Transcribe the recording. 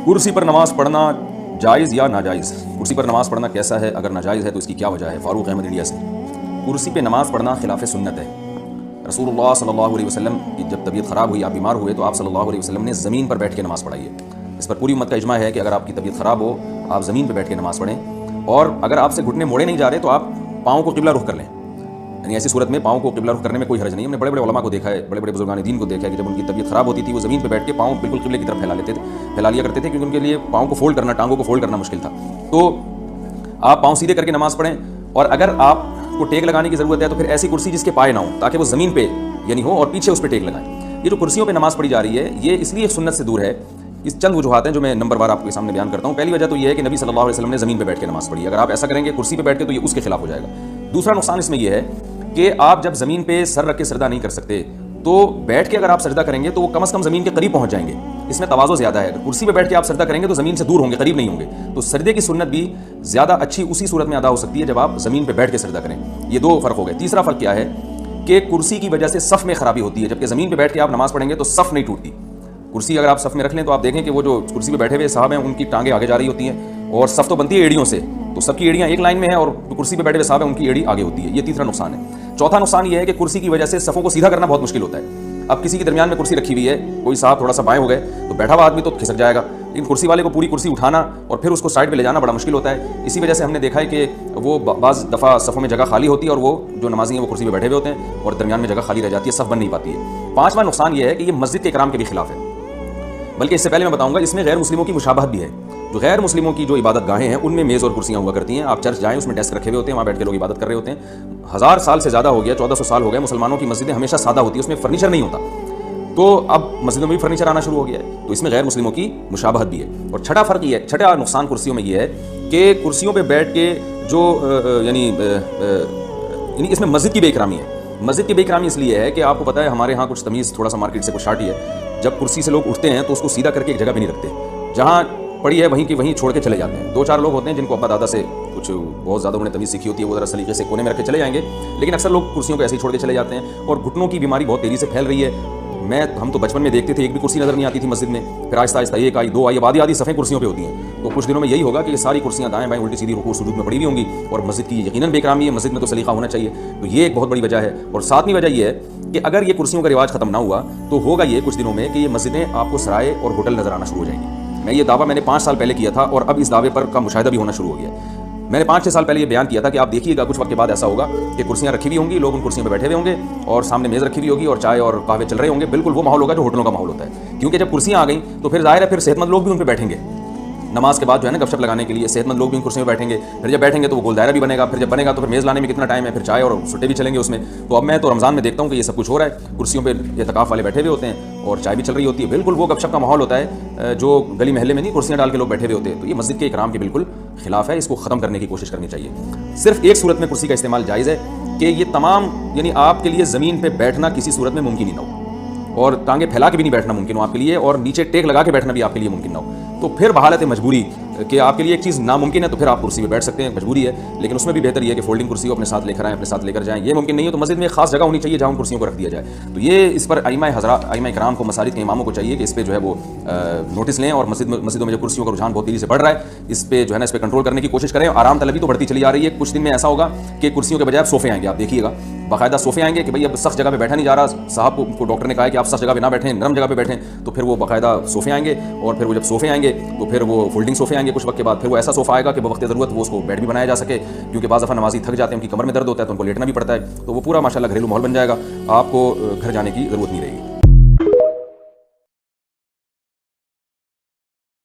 कुर्सी पर नमाज पढ़ना जायज़ या नाजायज़? कुर्सी पर नमाज पढ़ना कैसा है? अगर नाजायज़ है तो इसकी क्या वजह है? फारूक अहमद इंडिया से। कुर्सी पे नमाज पढ़ना खिलाफ सुन्नत है। रसूलुल्लाह सल्लल्लाहु अलैहि वसल्लम की जब तबीयत ख़राब हुई, आप बीमार हुए, तो आप सल्लल्लाहु अलैहि वसल्लम ने ज़मीन पर बैठ के नमाज़ पढ़ाई है। इस पर पूरी उम्मत का इजमा है कि अगर आपकी तबीयत ख़राब हो, आप ज़मीन पर बैठ के नमाज़ पढ़ें, और अगर आपसे घुटने मोड़े नहीं जा रहे तो आप पाँव को किबला रुख कर लें। यानी ऐसी सूरत में पाँव को किबला रुख करने में कोई हर्ज नहीं। हमने बड़े बड़े उलमा को देखा है, बड़े बड़े बुजुर्गान दीन को देखा है कि जब उनकी तबीयत ख़राब होती थी वो ज़मीन पर बैठ के पाँव बिल्कुल किबले की तरफ फैला लिया करते थे, क्योंकि उनके लिए पाँव को फोल्ड करना, टांगों को फोल्ड करना मुश्किल था। तो आप पाँव सीधे करके नमाज़ पढ़ें, और अगर आपको टेक लगाने की ज़रूरत है तो फिर ऐसी कुर्सी जिसके पाए ना हो, ताकि वो ज़मीन पे यानी हो और पीछे उस पर टेक लगाएं। ये जो कुर्सियों पे नमाज़ पढ़ी जा रही है, ये इसलिए सुन्नत से दूर है। इस चंद वजूहात हैं जो मैं नंबरवार आपके सामने बयान करता हूँ। पहली वजह तो ये है कि नबी सल्लल्लाहु अलैहि वसल्लम ने ज़मीन पे बैठ के नमाज़ पढ़ी। अगर आप ऐसा करेंगे कुर्सी पे बैठ के तो ये उसके खिलाफ हो जाएगा। दूसरा नुकसान इसमें यह है कि आप जब ज़मीन पे सर रख के सजदा नहीं कर सकते, तो बैठ के अगर आप सजदा करेंगे तो वो कम से कम ज़मीन के करीब पहुँच जाएंगे। इसमें तवाज़ो ज़्यादा है। अगर कुर्सी पे बैठ के आप सजदा करेंगे तो ज़मीन से दूर होंगे, करीब नहीं होंगे। तो सजदे की सुन्नत भी ज़्यादा अच्छी उसी सूरत में अदा हो सकती है जब आप ज़मीन पे बैठ के सजदा करें। ये दो फ़र्क हो गए। तीसरा फ़र्क क्या है कि कुर्सी की वजह से सफ़ में ख़राबी होती है, जबकि ज़मीन पे बैठ के आप नमाज़ पढ़ेंगे तो सफ़ नहीं टूटती। कुर्सी अगर आप सफ़ में रख लें तो आप देखें कि वो जो कुर्सी पे बैठे हुए साहब हैं उनकी टांगें आगे जा रही होती हैं, और सफ़ तो बनती है एड़ियों से, तो सबकी एड़ियाँ एक लाइन में है, और कुर्सी पे बैठे हुए साहब हैं उनकी एड़ी आगे होती है। ये तीसरा नुकसान है। चौथा नुकसान ये है कि कुर्सी की वजह से सफ़ों को सीधा करना बहुत मुश्किल होता है। अब किसी के दरमियान में कुर्सी रखी हुई है, कोई साहब थोड़ा सा बाएं हो गए तो बैठा हुआ आदमी तो खिसक जाएगा, लेकिन कुर्सी वाले को पूरी कुर्सी उठाना और फिर उसको साइड पे ले जाना बड़ा मुश्किल होता है। इसी वजह से हमने देखा है कि वो बाज़ दफ़ा सफ़ों में जगह खाली होती है और वो जो नमाजी हैं वो कुर्सी पे बैठे हुए होते हैं और दरमियान में जगह खाली रह जाती है, सफ़ बन नहीं पाती है। पाँचवा नुकसान ये है कि ये मस्जिद के इकराम के भी खिलाफ है। बल्कि इससे पहले मैं बताऊंगा, इसमें गैर मुस्लिमों की मुशाबहत भी है। जो गैर मुस्लिमों की जो इबादत गाहें हैं उनमें मेज़ और कुर्सियाँ हुआ करती हैं। आप चर्च जाएँ, उसमें डेस्क रखे हुए होते हैं, वहाँ बैठ के लोग इबादत कर रहे होते हैं। 1000 साल से ज़्यादा हो गया, 1400 साल हो गए, मुसलमानों की मस्जिदें हमेशा सादा होती है, उसमें फर्नीचर नहीं होता। तो अब मस्जिदों में भी फर्नीचर आना शुरू हो गया है, तो इसमें गैर मुस्लिमों की मुशाबहत भी है। और छठा फ़र्क ये है, छठा नुकसान कुर्सियों में ये है कि कुर्सियों पे बैठ के जो यानी इसमें मस्जिद की बेइकरामी है। मस्जिद की बेइकरामी इसलिए है कि आपको पता है हमारे यहाँ कुछ तमीज़ थोड़ा सा मार्केट से कुछ शार्टी है। जब कुर्सी से लोग उठते हैं तो उसको सीधा करके एक जगह भी नहीं रखते, जहाँ पड़ी है वहीं की वहीं छोड़ के चले जाते हैं। 2-4 लोग होते हैं जिनको अब्बा दादा से कुछ बहुत ज़्यादा उन्हें तमीज़ सीखी होती है, वो ज़रा सलीके से कोने में रख के चले जाएंगे, लेकिन अक्सर लोग कुर्सियों को ऐसे ही छोड़ के चले जाते हैं। और घुटनों की बीमारी बहुत तेज़ी से फैल रही है। हम तो बचपन में देखते थे, एक भी कुर्सी नज़र नहीं आती थी मस्जिद में, फिर आहिस्ता आहिस्ता एक आई, 2 आई, अब आधी सफ़ें कुर्सियों पे होती हैं। तो कुछ दिनों में यही होगा कि ये सारी कुर्सियाँ दाएं बाएं उल्टी सीधी रुकू सुजूद में पड़ी हुई होंगी, और मस्जिद की यकीनन बेकरामी है। मस्जिद में तो सलीका होना चाहिए, तो ये एक बहुत बड़ी वजह है। और सातवीं वजह ये है कि अगर ये कुर्सियों का रिवाज खत्म ना हुआ तो होगा ये कुछ दिनों में कि ये मस्जिदें आपको सराय और होटल नज़र आना शुरू हो जाएंगी। मैं ये दावा मैंने 5 साल पहले किया था, और अब इस दावे पर का मुशाहिदा भी होना शुरू हो गया। मैंने 5-6 साल पहले ये बयान किया था कि आप देखिएगा कुछ वक्त के बाद ऐसा होगा कि कुर्सियाँ रखी हुई होंगी, लोग उन कुर्सियों पर बैठे हुए होंगे, और सामने मेज़ रखी हुई होगी और चाय और कहवे चल रहे होंगे। बिल्कुल वो माहौल होगा जो होटलों का माहौल होता है, क्योंकि जब कुर्सियाँ आ गई तो फिर जाहिर है फिर सेहतमंद लोग भी उन पर बैठेंगे। नमाज के बाद जो है ना गपशप लगाने के लिए सेहतमंद लोग भी उन कुर्सियों में बैठेंगे। फिर जब बैठेंगे तो वो गोल दायरा भी बनेगा, फिर जब बनेगा तो फिर मेज़ लाने में कितना टाइम है, फिर चाय और सुट्टे भी चलेंगे उसमें। तो अब मैं तो रमज़ान में देखता हूँ कि ये सब कुछ हो रहा है, कुर्सियों पे एतकाफ़ वाले बैठे हुए होते हैं और चाय भी चल रही होती है। बिल्कुल वो गपशप का माहौल होता है जो गली महल्ले में नहीं कुर्सियाँ डाल के लोग बैठे हुए होते हैं। तो ये मस्जिद के इकराम के बिल्कुल खिलाफ है, इसको ख़त्म करने की कोशिश करनी चाहिए। सिर्फ एक सूरत में कुर्सी का इस्तेमाल जायज़ है कि ये तमाम यानी आपके लिए ज़मीन पर बैठना किसी सूरत में मुमकिन ही ना हो, और टांगे फैला के भी नहीं बैठना मुमकिन हो आपके लिए, और नीचे टेक लगा के बैठना भी आपके लिए मुमकिन ना हो। तो फिर बहालत मजबूरी कि आपके लिए एक चीज़ नामुमकिन है तो फिर आप कुर्सी पे बैठ सकते हैं, मजबूरी है। लेकिन उसमें भी बेहतर ये है कि फोल्डिंग कुर्सी को अपने साथ लेकर आएँ, अपने साथ लेकर जाएँ। ये मुमकिन नहीं है तो मस्जिद में खास जगह होनी चाहिए जहाँ उन कुर्सियों को रख दिया जाए। तो ये इस पर आइमा इकराम को, मसाजिद के इमामों को चाहिए कि इस पर जो है वो नोटिस लें, और मस्जिदों में जो कुर्सियों का रुझान बहुत तेज़ी से बढ़ रहा है, इस पर जो है ना इस पर कंट्रोल करने की कोशिश करें। आराम तलबी तो बढ़ती चली जा रही है। कुछ दिन में ऐसा होगा कि कुर्सियों के बजाय आप सोफे आएंगे, आप देखिएगा बाकायदा सोफे आएंगे कि भाई अब सख्त जगह पे बैठा नहीं जा रहा, साहब को डॉक्टर ने कहा है कि आप सख्त जगह पे ना बैठें, नरम जगह पे बैठें, तो फिर वो बाकायदा सोफे आएंगे। और फिर वो जब सोफे आएंगे तो फिर वो फोल्डिंग सोफे आएंगे कुछ वक्त के बाद, फिर वो ऐसा सोफा आएगा कि वक्त ज़रूरत वो उसको बेड भी बनाया जा सके, क्योंकि बाज़ दफ़ा नमाजी थक जाते हैं, उनकी कमर में दर्द होता है तो उनको लेटना भी पड़ता है। तो वो पूरा माशाल्लाह घरेलू माहौल बन जाएगा, आपको घर जाने की ज़रूरत नहीं रहेगी।